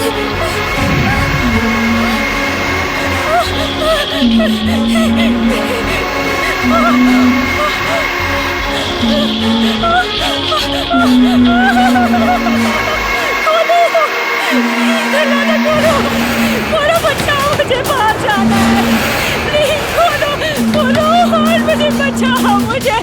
खोलो, बचाओ, मुझे बाहर जाना है। प्लीज खोलो, खोलो और मुझे बचाओ, मुझे।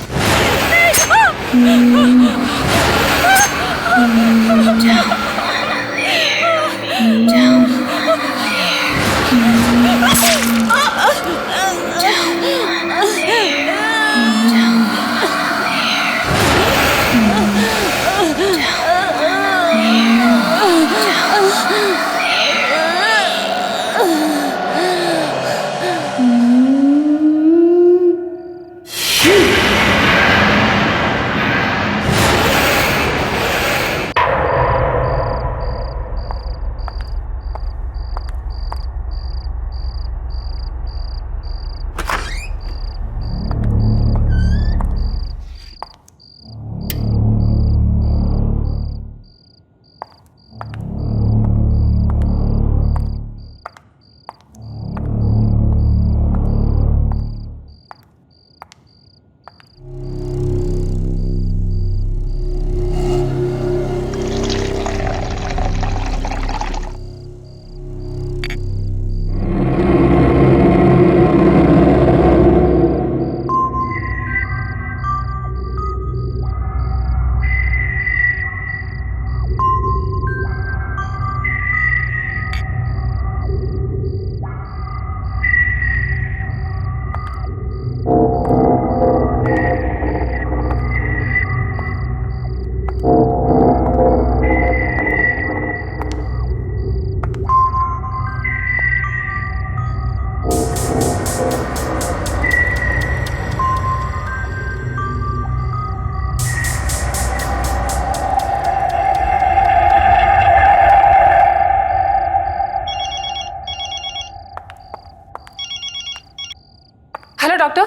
Hello doctor,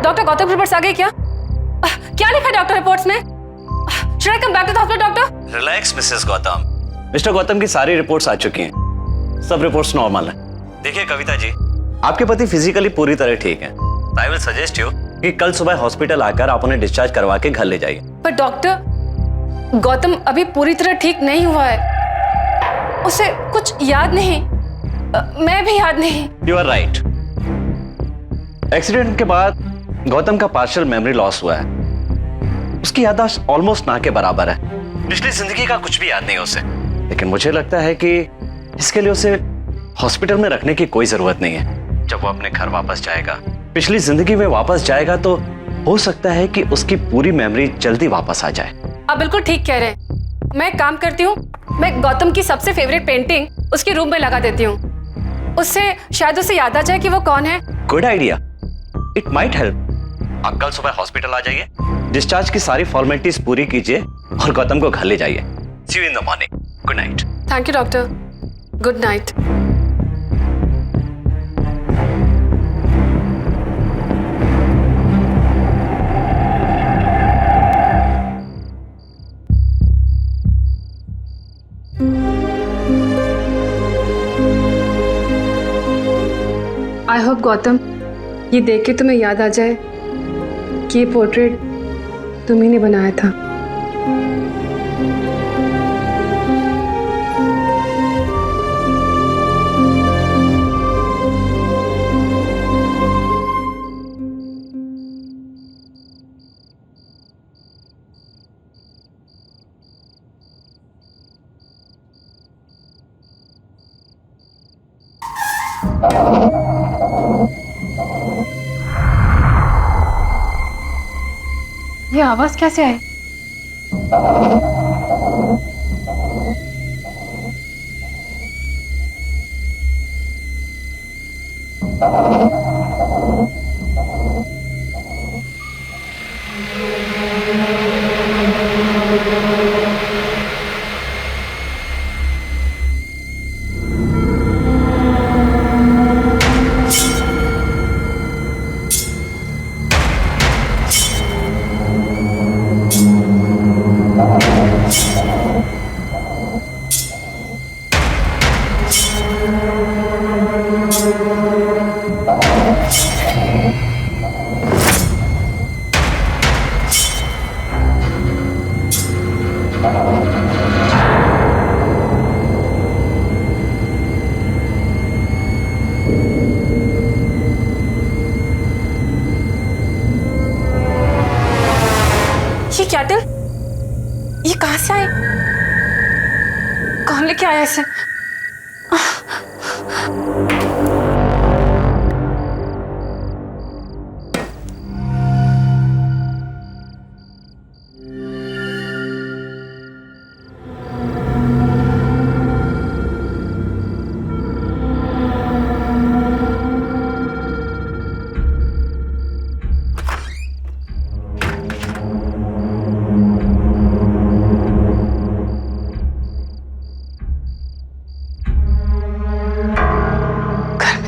doctor Gautam reports आ गई क्या? क्या लिखा है डॉक्टर रिपोर्ट्स में? Should I come back to the hospital doctor? Relax Mrs Gautam. Mr Gautam की सारी रिपोर्ट्स आ चुकी हैं, सब रिपोर्ट्स नॉर्मल हैं। देखिए कविता जी, आपके पति फिजिकली पूरी तरह ठीक हैं। आई विल सजेस्ट यू कि कल सुबह हॉस्पिटल आकर आप उन्हें डिस्चार्ज करवा के घर ले जाइए। पर डॉक्टर, गौतम अभी पूरी तरह ठीक नहीं हुआ है, उसे कुछ याद नहीं, मैं भी याद नहीं। You are right. एक्सीडेंट के बाद गौतम का पार्शियल मेमोरी लॉस हुआ है। उसकी याददाश्त ऑलमोस्ट ना के बराबर है। पिछली जिंदगी का कुछ भी याद नहीं उसे। लेकिन मुझे लगता है कि इसके लिए उसे हॉस्पिटल में रखने की कोई जरूरत नहीं है। जब वो अपने घर वापस जाएगा, पिछली जिंदगी में वापस जाएगा, तो हो सकता है कि उसकी पूरी मेमोरी जल्दी वापस आ जाए। आप बिल्कुल ठीक कह रहे हैं। मैं एक काम करती हूँ, मैं गौतम की सबसे फेवरेट पेंटिंग उसके रूम में लगा देती हूँ। उससे शायद उसे याद आ जाए कि वो कौन है। Good idea, it might help. आप कल सुबह हॉस्पिटल आ जाइए, डिस्चार्ज की सारी फॉर्मेलिटीज पूरी कीजिए और गौतम को घर ले जाइए। See you in the morning. Good night. Thank you doctor, good night. I hope Gautam, ये देख के तुम्हें याद आ जाए कि ये पोर्ट्रेट तुम्ही ने बनाया था। ये आवाज कैसे आई? कहाँ लेके आया इसे?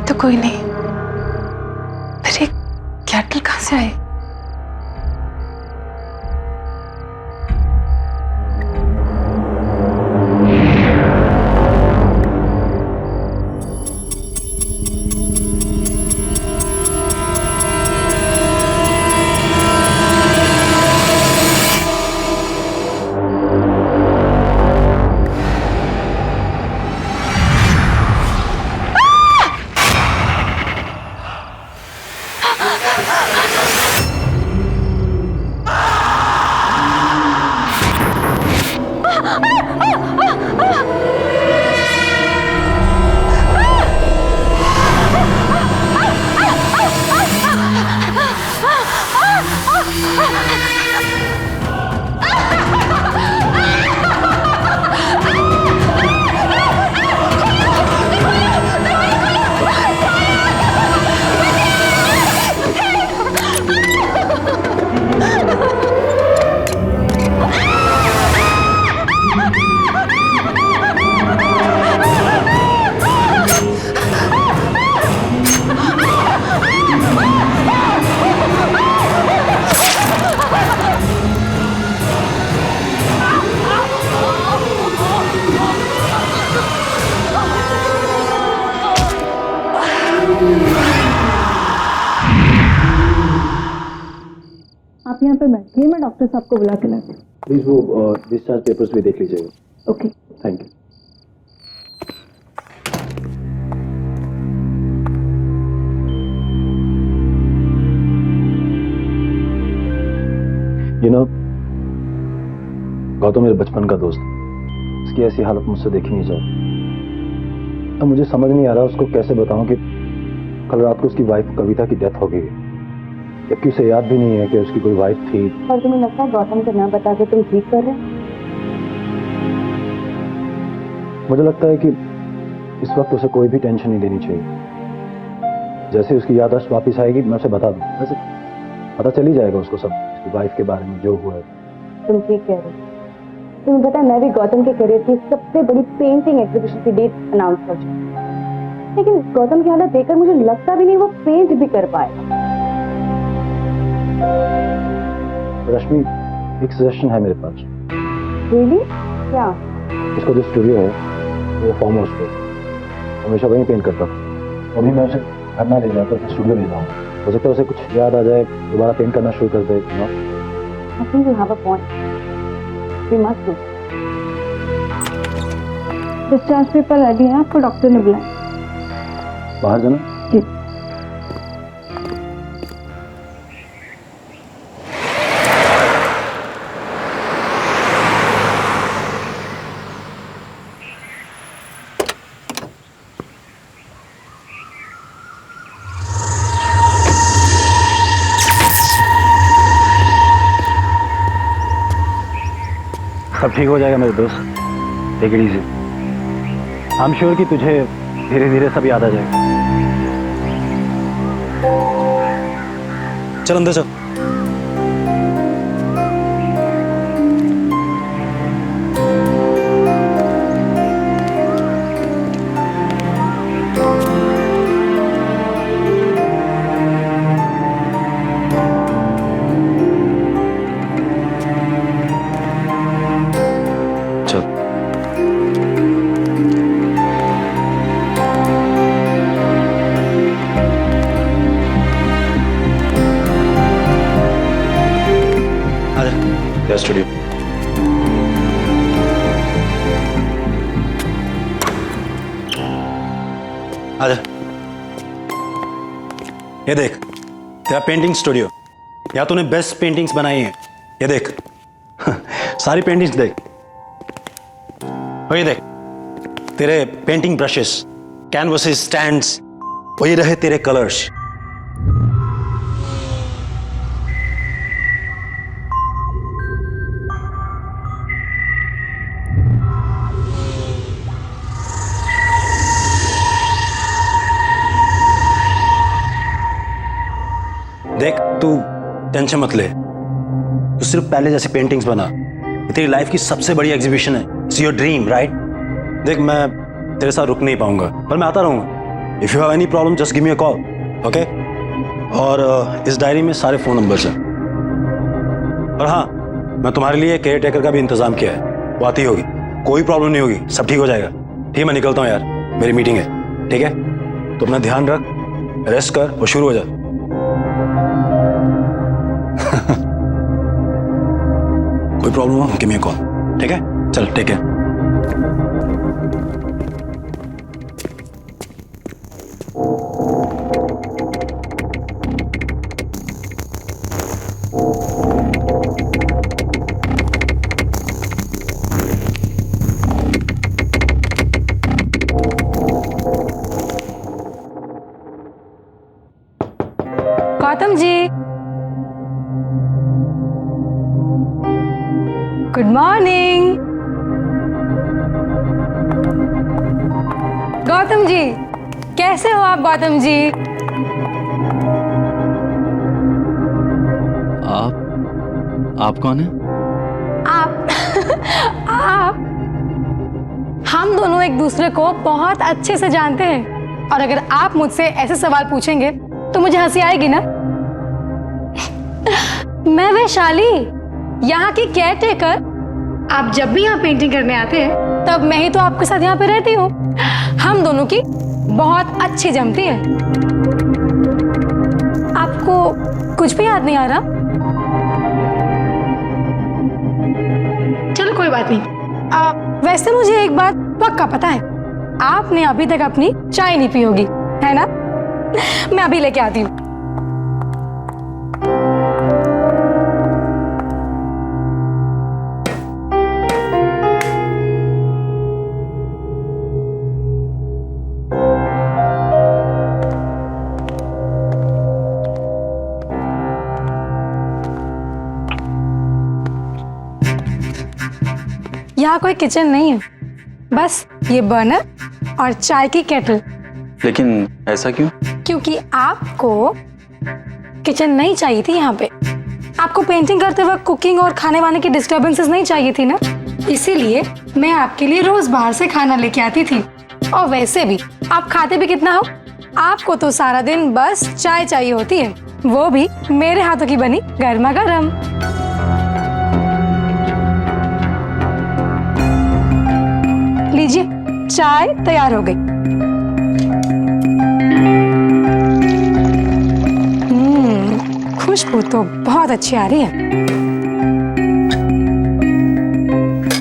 तो कोई नहीं, फिर ये कैटल कहाँ से आई? आप यहाँ पे बैठिए, मैं डॉक्टर साहब को बुला के लाती हूँ। प्लीज वो डिस्चार्ज पेपर्स भी देख लीजिएगा। Okay. Thank you. You know, Gautam मेरे बचपन का दोस्त है। इसकी ऐसी हालत मुझसे देखी नहीं जाती। अब मुझे समझ नहीं आ रहा उसको कैसे बताऊं कि कल रात को उसकी वाइफ कविता की डेथ हो गई है, जबकि उसे याद भी नहीं है कि उसकी कोई वाइफ थी। और तुम्हें लगता है गौतम को ना बता के तुम ठीक कर रहे हो? मुझे लगता है कि इस वक्त उसे कोई भी टेंशन नहीं लेनी चाहिए। जैसे उसकी याददाश्त वापस आएगी मैं उसे बता दूं, वैसे पता चल ही जाएगा उसको सब, उसकी वाइफ के बारे में जो हुआ है। तुम ठीक कह रहे हो। तुम्हें पता है मैं भी गौतम के करियर की सबसे बड़ी पेंटिंग एग्जीबिशन की डेट अनाउंस कर चुकी हूं। लेकिन गौतम की हालत देखकर मुझे लगता भी नहीं वो पेंट भी कर पाएगा। रश्मि, एक सजेशन है मेरे पास। रियली? क्या? इसका जो स्टूडियो है वो फार्म हाउस पे, हमेशा वहीं पेंट करता था। अभी मैं उसे घर ना ले जाकर उसे स्टूडियो ले जाऊंगा। हो सकता है उसे कुछ याद आ जाए, दोबारा पेंट करना शुरू कर दे। I think you have a point. We must do. Discharge paper ready है, आपको डॉक्टर ने बुलाया। बाहर जाना? जी। सब ठीक हो जाएगा मेरे दोस्त, take it easy. I am sure कि तुझे धीरे धीरे सब याद आ जाएगा। चल अंदर चल। स्टूडियो आजा। ये देख तेरा पेंटिंग स्टूडियो, या तूने बेस्ट पेंटिंग्स बनाई हैं। ये देख सारी पेंटिंग्स देख, और ये देख तेरे पेंटिंग ब्रशेस, कैनवसेस, स्टैंड्स, वही रहे तेरे कलर्स। देख, तू टेंशन मत ले, तू सिर्फ पहले जैसे पेंटिंग्स बना। ये तेरी लाइफ की सबसे बड़ी एग्जीबिशन है। It's your dream, right? देख, मैं तेरे साथ रुक नहीं पाऊंगा, पर मैं आता रहूंगा। If you have any problem just give me a call, okay? और इस डायरी में सारे फोन नंबर्स हैं। और हाँ, मैं तुम्हारे लिए केयर टेकर का भी इंतजाम किया है, वो आती होगी। कोई प्रॉब्लम नहीं होगी, सब ठीक हो जाएगा। ठीक है, मैं निकलता हूँ यार, मेरी मीटिंग है। ठीक है, तो अपना ध्यान रख, रेस्ट कर और शुरू हो जा। कोई प्रॉब्लम हो गिव मी अ कॉल, ठीक है? चल, take care. Gautam ji, good morning. Gautam ji, कैसे हो आप गौतम जी? आप कौन है? आप हम दोनों एक दूसरे को बहुत अच्छे से जानते हैं, और अगर आप मुझसे ऐसे सवाल पूछेंगे तो मुझे हंसी आएगी ना। मैं वैशाली, यहाँ की केयर टेकर। आप जब भी यहाँ पेंटिंग करने आते हैं तब मैं ही तो आपके साथ यहाँ पे रहती हूँ। हम दोनों की बहुत अच्छी जमती है। आपको कुछ भी याद नहीं आ रहा? चलो कोई बात नहीं। वैसे मुझे एक बात पक्का पता है, आपने अभी तक अपनी चाय नहीं पी होगी, है ना? मैं अभी लेके आती हूँ। यहाँ कोई किचन नहीं है, बस ये बर्नर और चाय की केटल। लेकिन ऐसा क्यों? क्योंकि आपको किचन नहीं चाहिए थी यहाँ पे। आपको पेंटिंग करते वक्त कुकिंग और खाने वाने की डिस्टर्बेंसेस नहीं चाहिए थी ना, इसीलिए मैं आपके लिए रोज बाहर से खाना लेके आती थी। और वैसे भी आप खाते भी कितना हो, आपको तो सारा दिन बस चाय चाहिए होती है, वो भी मेरे हाथों की बनी गर्मा गर्म। लीजिए, चाय तैयार हो गई। खुशबू तो बहुत अच्छी आ रही है।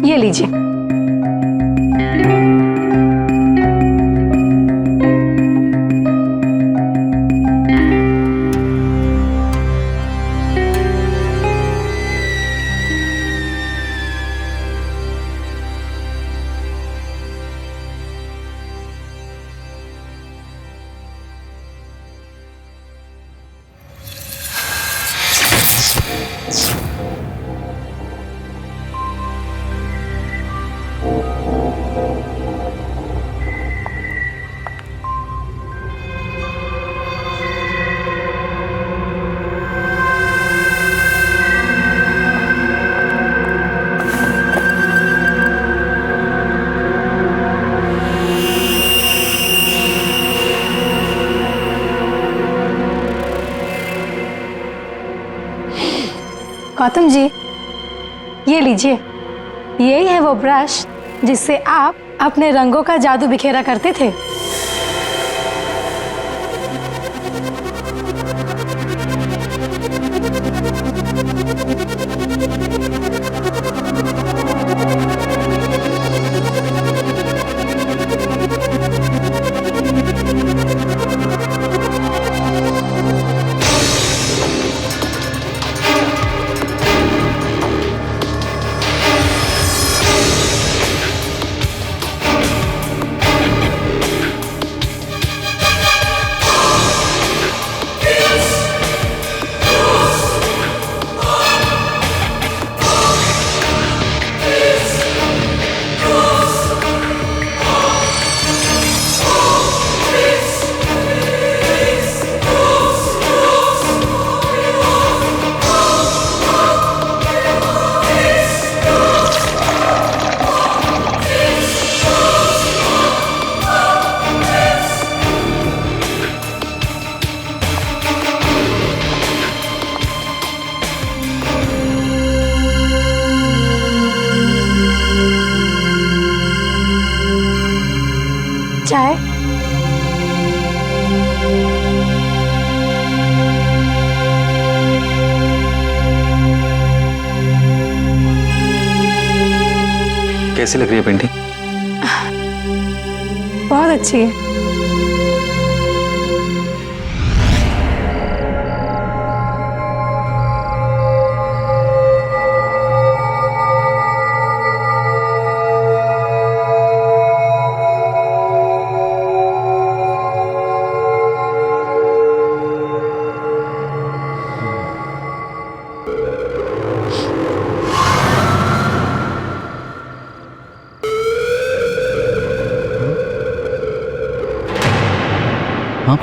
ये लीजिए। गौतम जी, ये लीजिए। यही है वो ब्रश जिससे आप अपने रंगों का जादू बिखेरा करते थे। चाय। कैसी लग रही है पेंटिंग? बहुत अच्छी है। हाँ?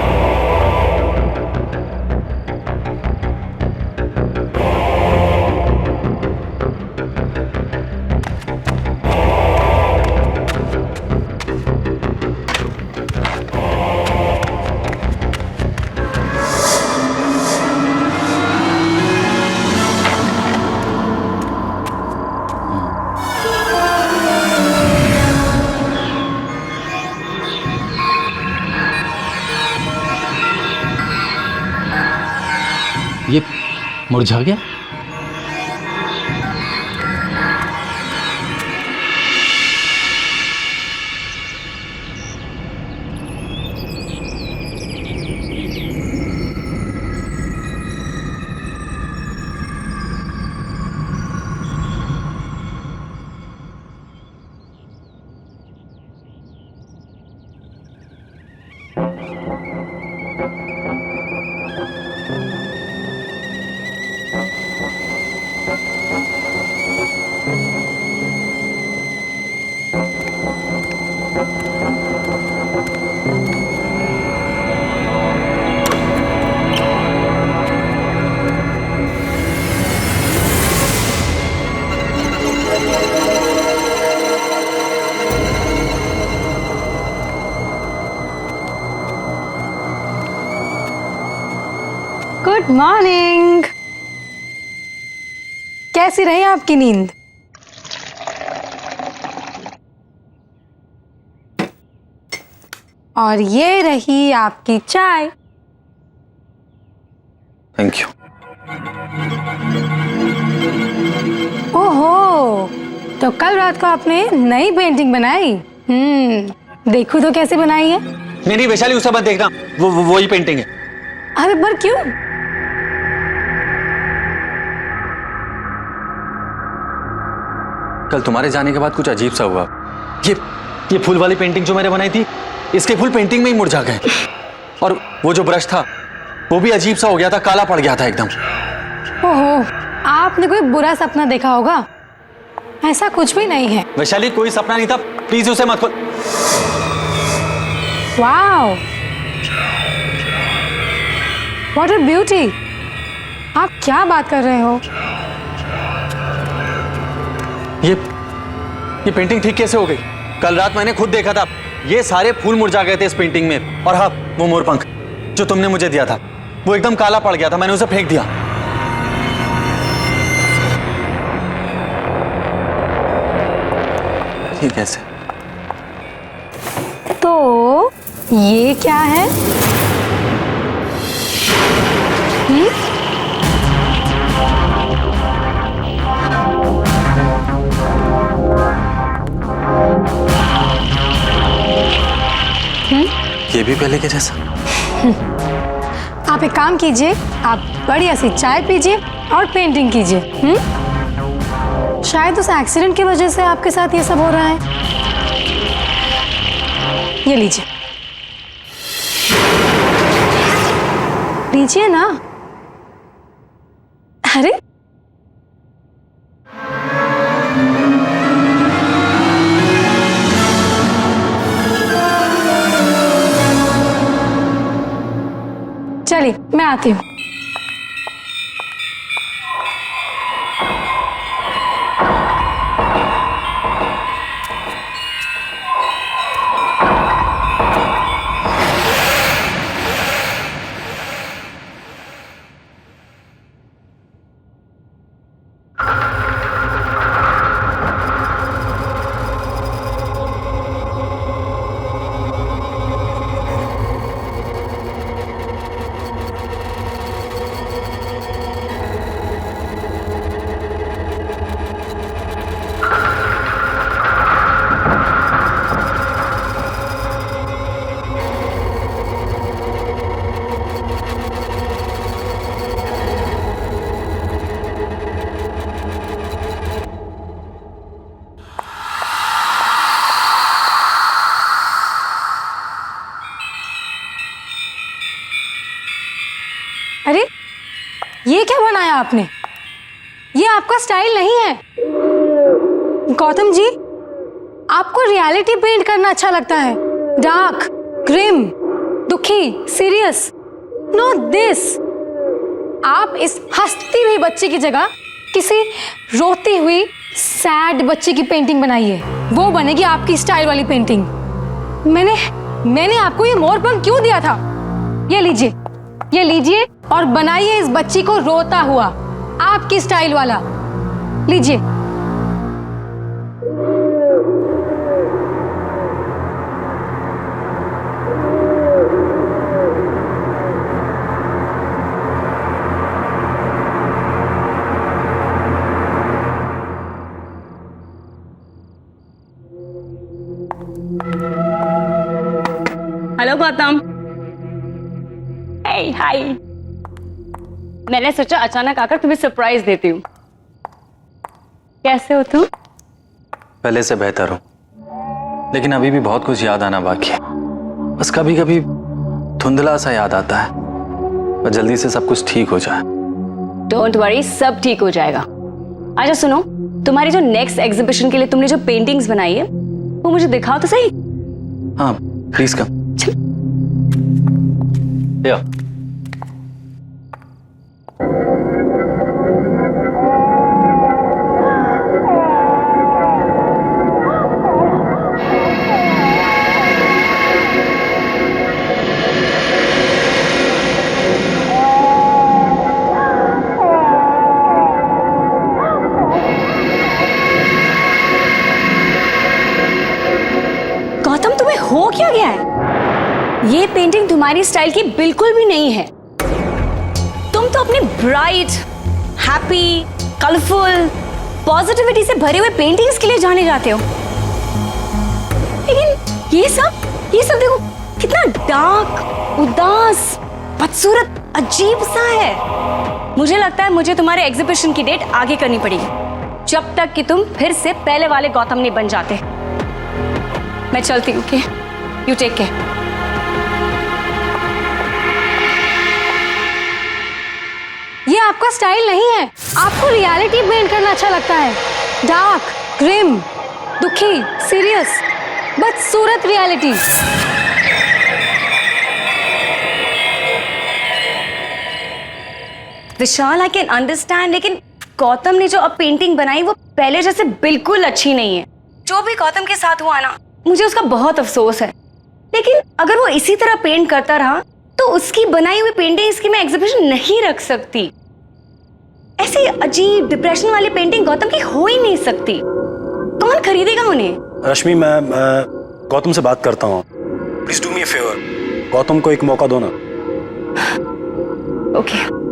ये मुरझा गया? Good morning. कैसी रही आपकी नींद? और ये रही आपकी चाय। Thank you. ओहो, तो कल रात को आपने नई पेंटिंग बनाई? देखो तो कैसे बनाई है। नहीं वैशाली, उसे मत देखना, वो ही पेंटिंग है। अरे पर क्यों? कल तुम्हारे जाने के बाद कुछ अजीब सा हुआ। ये फूल वाली पेंटिंग जो मैंने बनाई थी, इसके फूल पेंटिंग में ही मुरझा गए। और वो जो ब्रश था वो भी अजीब सा हो गया था, काला पड़ गया था एकदम। ओहो, आपने कोई बुरा सपना देखा होगा। ऐसा कुछ भी नहीं है। वैशाली, कोई सपना नहीं था, प्लीज उसे मत खोल। Wow, what a beauty. आप क्या बात कर रहे हो? ये पेंटिंग ठीक कैसे हो गई? कल रात मैंने खुद देखा था, ये सारे फूल मुरझा गए थे इस पेंटिंग में। और हाँ, वो मोरपंख जो तुमने मुझे दिया था वो एकदम काला पड़ गया था, मैंने उसे फेंक दिया। ये कैसे? तो ये क्या है? ये भी पहले के जैसा। आप एक काम कीजिए, आप बढ़िया सी चाय पीजिए और पेंटिंग कीजिए। शायद उस एक्सीडेंट की वजह से आपके साथ ये सब हो रहा है। ये लीजिए, लीजिए ना। अरे चलिए, मैं आती हूँ। अरे ये क्या बनाया आपने? ये आपका स्टाइल नहीं है। गौतम जी, आपको रियलिटी पेंट करना अच्छा लगता है, डार्क, ग्रिम, दुखी, सीरियस। Not this. आप इस हंसती हुई बच्ची की जगह किसी रोती हुई सैड बच्ची की पेंटिंग बनाइए, वो बनेगी आपकी स्टाइल वाली पेंटिंग। मैंने आपको ये मोरपंख क्यों दिया था? ये लीजिए और बनाइए इस बच्ची को रोता हुआ, आपकी स्टाइल वाला। लीजिए। हेलो गौतम। हाय। मैंने सोचा अचानक आकर तुम्हें सरप्राइज देती हूँ। कैसे हो तुम? पहले से बेहतर हूं, लेकिन अभी भी बहुत कुछ याद आना बाकी है। बस कभी कभी धुंधला सा याद आता है, और जल्दी से सब कुछ ठीक हो जाए। डोंट वरी, सब ठीक हो जाएगा। अच्छा सुनो, तुम्हारी जो नेक्स्ट एग्जीबिशन के लिए तुमने जो पेंटिंग्स बनाई है वो मुझे दिखाओ तो सही। हाँ प्लीज कम। या गौतम, तुम्हें हो क्या गया है? ये पेंटिंग तुम्हारी स्टाइल की बिल्कुल भी नहीं है। तुम तो अपनी ब्राइट, हैप्पी, कलरफुल, पॉजिटिविटी से भरे हुए पेंटिंग्स के लिए जाने जाते हो, लेकिन ये सब देखो कितना डार्क, उदास, बदसूरत, अजीब सा है। मुझे लगता है मुझे तुम्हारे एग्जीबिशन की डेट आगे करनी पड़ेगी, जब तक कि तुम फिर से पहले वाले गौतम नहीं बन जाते। मैं चलती हूँ। Okay, you take care. ये आपका स्टाइल नहीं है। आपको रियलिटी पेंट करना अच्छा लगता है, डार्क, ग्रिम, दुखी, सीरियस, बदसूरत reality. Vishal, I can understand, लेकिन गौतम ने जो अब पेंटिंग बनाई वो पहले जैसे बिल्कुल अच्छी नहीं है। जो भी गौतम के साथ हुआ ना, मुझे उसका बहुत अफसोस है। लेकिन अगर वो इसी तरह पेंट करता रहा तो उसकी बनाई हुई पेंटिंग्स की मैं एग्जीबिशन नहीं रख सकती। ऐसी अजीब डिप्रेशन वाली पेंटिंग गौतम की हो ही नहीं सकती। कौन खरीदेगा उन्हें? रश्मि, मैं गौतम से बात करता हूँ। Please do me a favour, Gautam को एक मौका दो ना। ओके।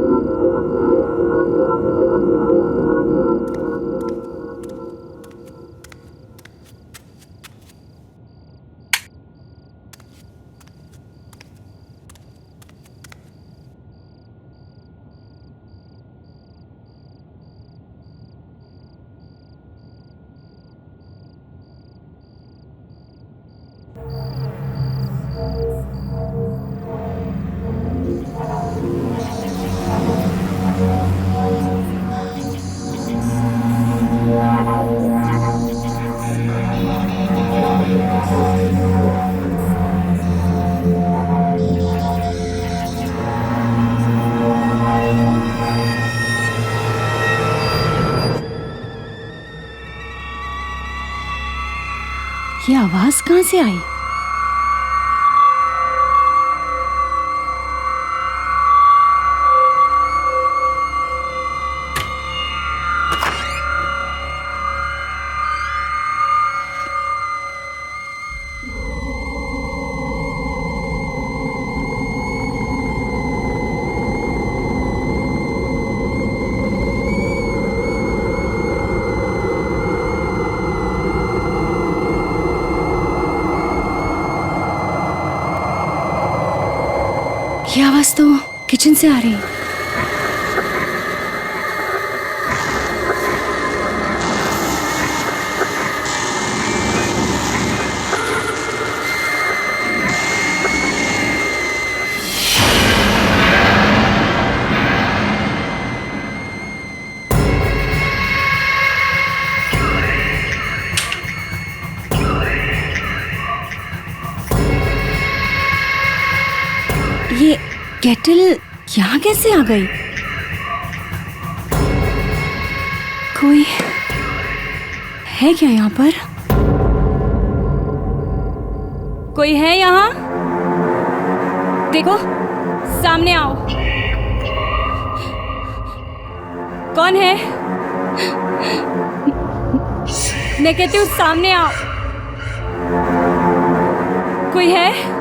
ये आवाज कहां से आई? ये आवाज तो किचन से आ रही है। ये केटल यहाँ कैसे आ गई? कोई है क्या यहाँ पर? कोई है यहाँ? देखो, सामने आओ। कौन है? मैं कहती हूँ सामने आओ। कोई है?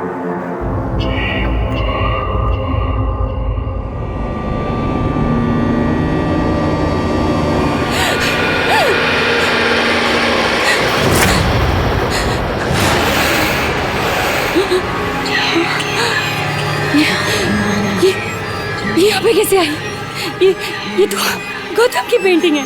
ये यहाँ पे कैसे आई? ये तो गौतम की पेंटिंग है।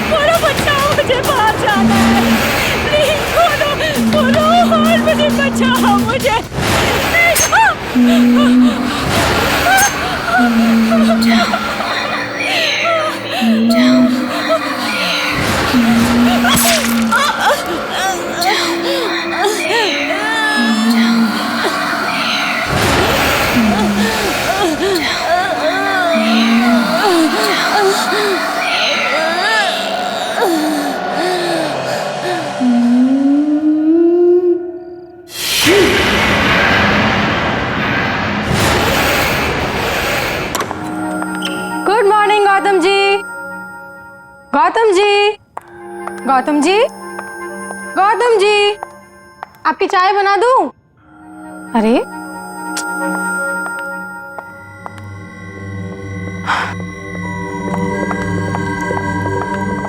खोलो, बचाओ, मुझे बाहर जाना है। प्लीज खोलो और मुझे बचाओ, मुझे। Good morning Gautam ji. गौतम जी, गौतम जी, गौतम जी, आपकी चाय बना दूं? अरे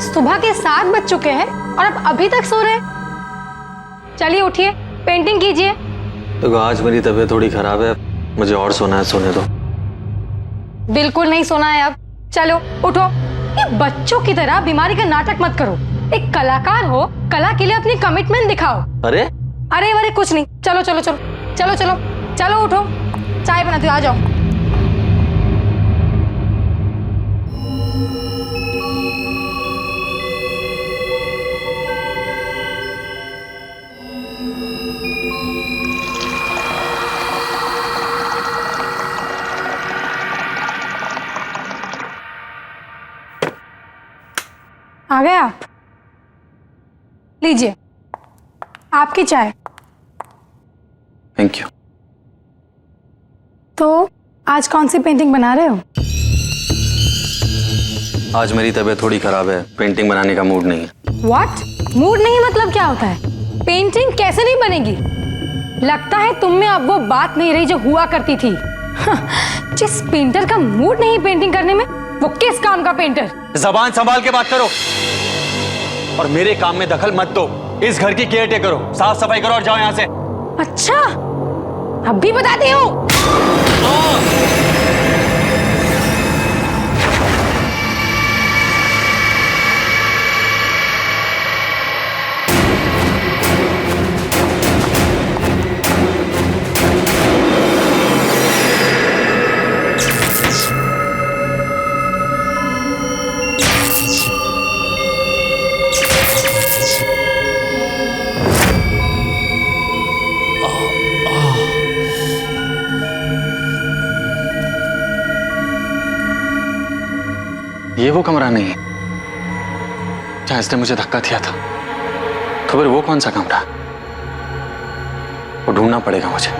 सुबह के 7 बज चुके हैं और आप अभी तक सो रहे हैं। चलिए उठिए, पेंटिंग कीजिए। तो आज मेरी तबीयत थोड़ी खराब है, मुझे और सोना है, सोने दो। बिल्कुल नहीं सोना है अब। चलो उठो। ये बच्चों की तरह बीमारी का नाटक मत करो। एक कलाकार हो, कला के लिए अपनी कमिटमेंट दिखाओ। अरे अरे कुछ नहीं। चलो चलो चलो चलो चलो चलो उठो, चाय बनाती हूँ, आ जाओ। आ गए आप? लीजिए आपकी चाय। Thank you. तो आज कौन सी पेंटिंग बना रहे हो? आज मेरी तबीयत थोड़ी खराब है, पेंटिंग बनाने का मूड नहीं है। व्हाट? मूड नहीं मतलब क्या होता है? पेंटिंग कैसे नहीं बनेगी? लगता है तुम में अब वो बात नहीं रही जो हुआ करती थी। जिस पेंटर का मूड नहीं पेंटिंग करने में, वो किस काम का पेंटर? जबान संभाल के बात करो और मेरे काम में दखल मत दो। इस घर की केयर टेकर करो, साफ सफाई करो और जाओ यहाँ से। अच्छा, अब भी बताती हूँ। ये वो कमरा नहीं है जहां इसने मुझे धक्का दिया था। तो फिर वो कौन सा कमरा? वो ढूंढना पड़ेगा मुझे।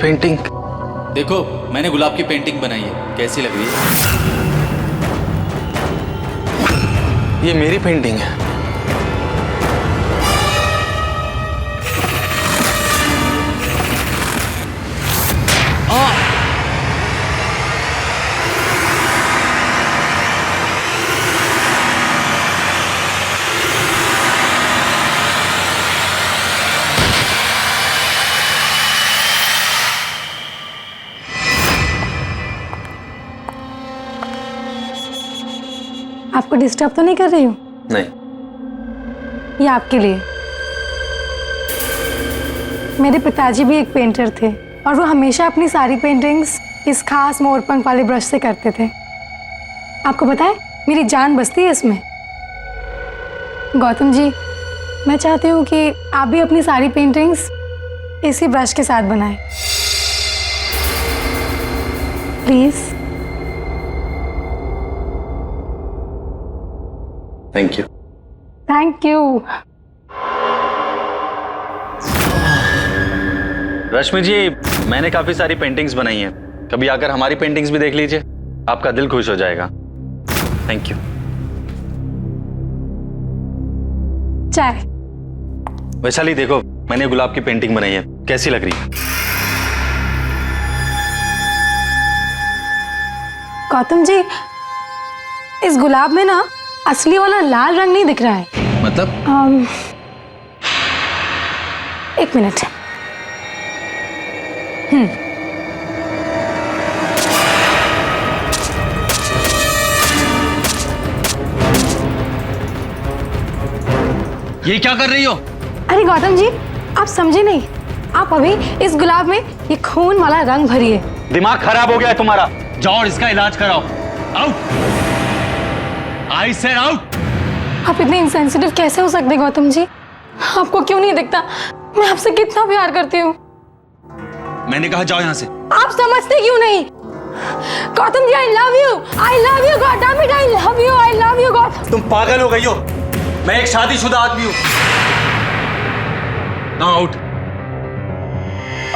पेंटिंग देखो, मैंने गुलाब की पेंटिंग बनाई है, कैसी लग रही है? ये मेरी पेंटिंग है। आपको डिस्टर्ब तो नहीं कर रही हूँ? नहीं। ये आपके लिए। मेरे पिताजी भी एक पेंटर थे और वो हमेशा अपनी सारी पेंटिंग्स इस खास मोरपंख वाले ब्रश से करते थे। आपको पता है, मेरी जान बसती है इसमें। गौतम जी, मैं चाहती हूँ कि आप भी अपनी सारी पेंटिंग्स इसी ब्रश के साथ बनाएं। Please. Thank you. Thank you. Rashmi ji, मैंने काफी सारी पेंटिंग्स बनाई हैं, कभी आकर हमारी पेंटिंग्स भी देख लीजिए, आपका दिल खुश हो जाएगा। Thank you. चाय। वैशाली देखो, मैंने गुलाब की पेंटिंग बनाई है, कैसी लग रही है? गौतम जी, इस गुलाब में ना असली वाला लाल रंग नहीं दिख रहा है। मतलब? एक मिनट। ये क्या कर रही हो? अरे गौतम जी, आप समझे नहीं। आप अभी इस गुलाब में ये खून वाला रंग भरिए। दिमाग खराब हो गया है तुम्हारा, जाओ और इसका इलाज कराओ। आउट। I said out. आप इतने इंसेंसिटिव कैसे हो सकते गौतम जी? आपको क्यों नहीं दिखता मैं आपसे कितना प्यार करती हूँ? मैंने कहा जाओ यहाँ से। आप समझते क्यों नहीं? Gautam ji, I love you Gautam, I love you Gautam. तुम पागल हो गई हो, मैं एक शादीशुदा आदमी हूँ। Now out.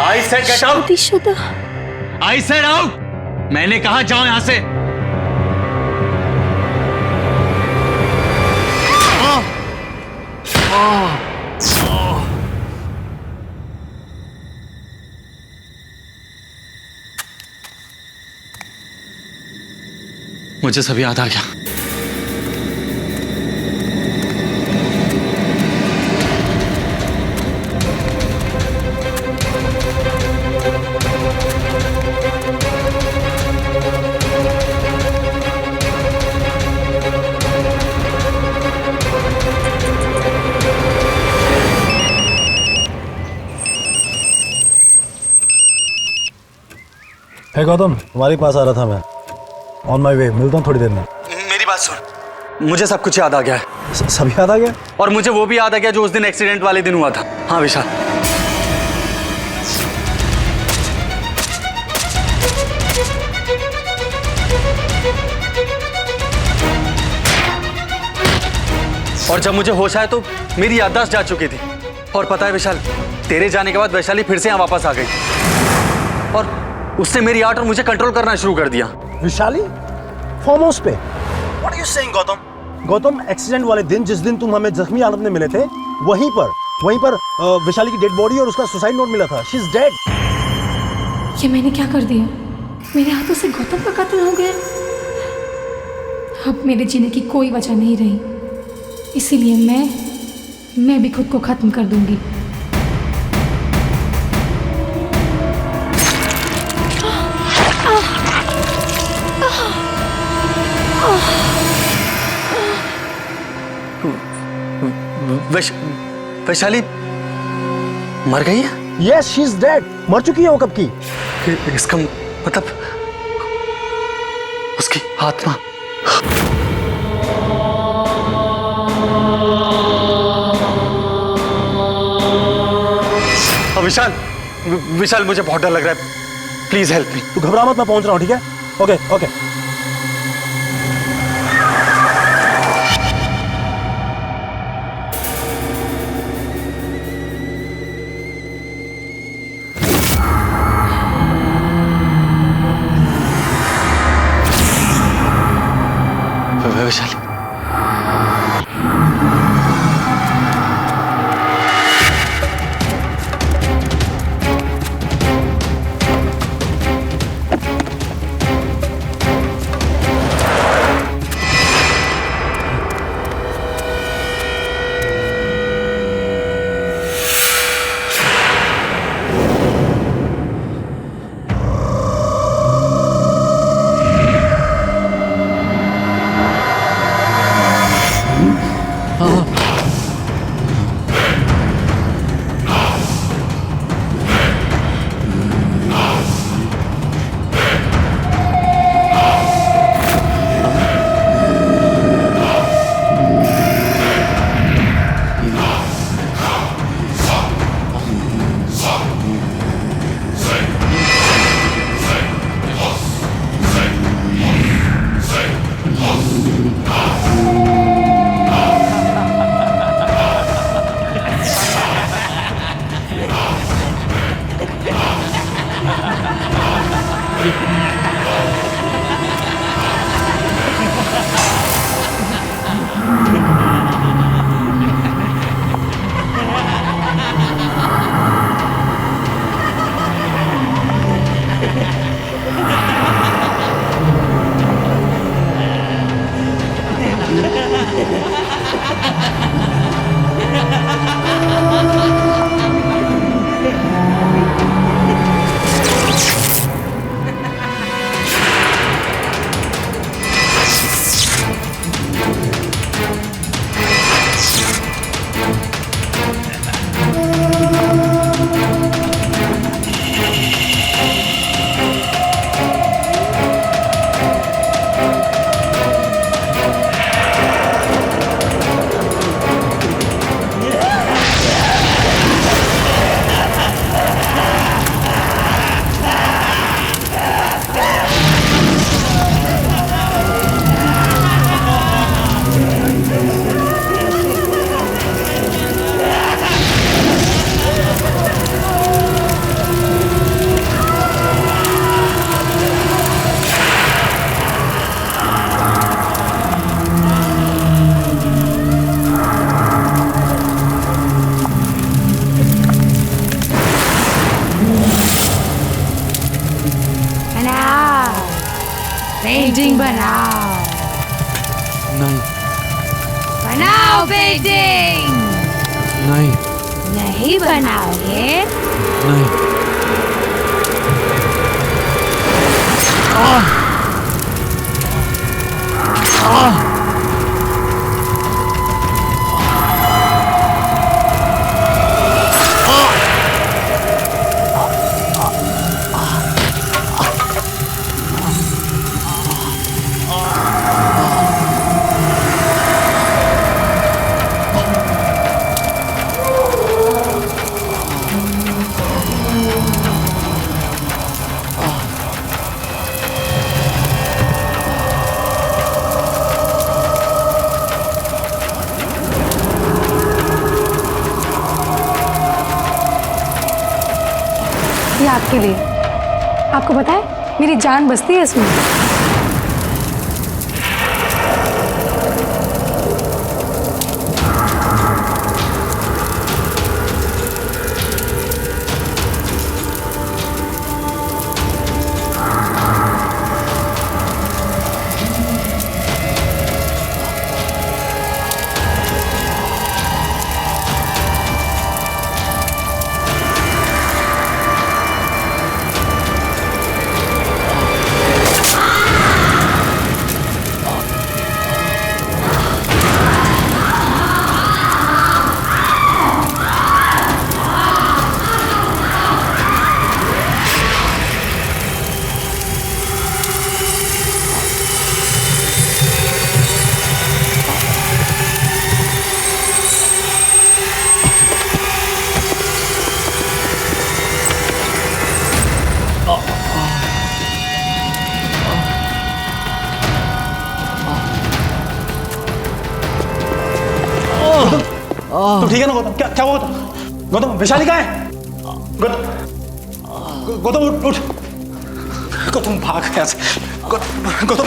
I said get out. शादीशुदा? I said out. मैंने कहा जाओ यहाँ से। मुझे सब याद आ गया। हे गौतम, तुम्हारे पास आ रहा था मैं। ऑन माई वे, मिलता हूँ थोड़ी देर में। मेरी बात सुन, मुझे सब कुछ याद आ गया है। सब याद आ गया? और मुझे वो भी याद आ गया जो उस दिन एक्सीडेंट वाले दिन हुआ था। हाँ विशाल, और जब मुझे होश आया तो मेरी याददाश्त जा चुकी थी। और पता है विशाल, तेरे जाने के बाद वैशाली फिर से यहाँ वापस आ गई और उसने मेरी आर्ट और मुझे कंट्रोल करना शुरू कर दिया। विशाली फार्म हाउस पे? What are you saying Gautam? Gautam, accident वाले दिन, जिस दिन तुम हमें जख्मी हालत में मिले थे, वहीं पर विशाली की डेड बॉडी और उसका सुसाइड नोट मिला था। She is dead. ये मैंने क्या कर दिया? मेरे हाथों से गौतम का कत्ल हो गया। अब मेरे जीने की कोई वजह नहीं रही, इसीलिए मैं भी खुद को खत्म कर दूंगी। वैशाली मर गई है? Yes, she is dead. मर चुकी है वो कब की। इसका मतलब उसकी आत्मा। विशाल, विशाल मुझे बहुत डर लग रहा है, प्लीज हेल्प मी। तू घबरा मत, मैं पहुंच रहा हूँ, ठीक है? Okay okay. वैशाली, पेंटिंग बनाओ, नहीं बनाओ पेंटिंग। नहीं नहीं बनाओगे नहीं, ये आपके लिए। आपको पता है मेरी जान बसती है इसमें। तो ठीक है ना गौतम? क्या क्या हुआ गौतम? गौतम वैशाली कहाँ है? गौतम गौतम उठ उठ। गौतम भाग यहाँ से। गौतम